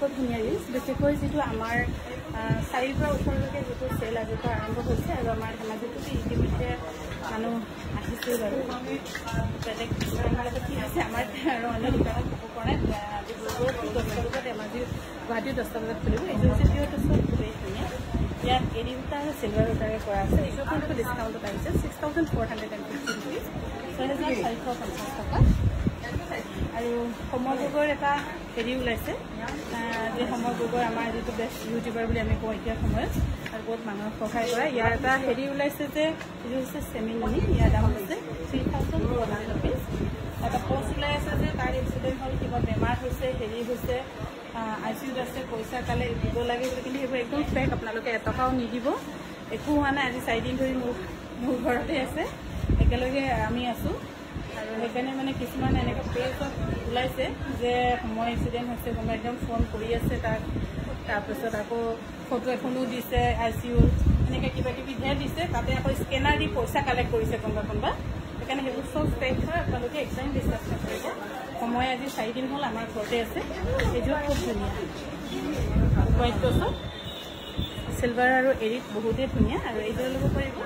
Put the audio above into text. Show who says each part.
Speaker 1: খুব ধুনীয়া ৰিলছ বিশেষকৈ যিটো আমাৰ 4ৰ পৰা 18লৈকে যিটো চেল আজিৰ পৰা আৰম্ভ হৈছে আৰু আমাৰ ধেমাজিতো ইতিমধ্যে মানুহ আহিছে বাৰু বেলেগ লগত কি আছে আমাৰ আৰু অন্য দোকানত হ'ব পৰা নাই ডিব্ৰুগড় 10টা বজাত ধেমাজি গুৱাহাটী 10টা বজাত খুলিব এইটো হৈছে পিয়ৰ টছত খুবেই ধুনীয়া ইয়াত এৰী সূতা আৰু চিলভাৰ সূতাৰে কৰা আছে এইটো আপোনালোকে ডিছকাউণ্টত আহিছে 6,450 rupees 6,450 টকা আৰু সমৰযোগৰ এটা হেৰি ওলাইছে যে সমৰযোগৰ আমাৰ যিটো বেষ্ট ইউটিউবাৰ বুলি আমি কওঁ এতিয়া সময়ত আৰু বহুত মানুহক সহায় কৰা ইয়াৰ এটা হেৰি ওলাইছে যে এইটো হৈছে চেমিমণি ইয়াৰ দাম হৈছে 3,400 rupees এটা পোষ্ট ওলাই আছে যে তাৰ এক্সিডেণ্ট হ'ল কিবা বেমাৰ হৈছে হেৰি হৈছে ICUত আছে পইচা কালে দিব লাগে কিন্তু সেইবোৰ একদম ফেক আপোনালোকে এটকাও নিদিব একো হোৱা নাই আজি 4 দিন ধৰি মোৰ ঘৰতে আছে একেলগে আমি আছোঁ আৰু সেইকাৰণে মানে কিছুমান এনেকৈ পেজত ওলাইছে যে সময় এক্সিডেণ্ট হৈছে কোনোবা একদম ফোন কৰি আছে তাক তাৰপিছত আকৌ ফটো এখনো দিছে ICU এনেকৈ কিবা কিবি ধেৰ দিছে তাতে আকৌ স্কেনাৰ দি পইচা কালেক্ট কৰিছে কোনোবা সেইকাৰণে সেইবোৰ চব ফেক হয় আপোনালোকে একদম বিশ্বাস নকৰিব সময় আজি 4 দিন হ'ল আমাৰ ঘৰতে আছে এইযোৰ খুব ধুনীয়া হোৱাইট টছত চিলভাৰ আৰু এৰিত বহুতেই ধুনীয়া আৰু এইযোৰ ল'ব পাৰিব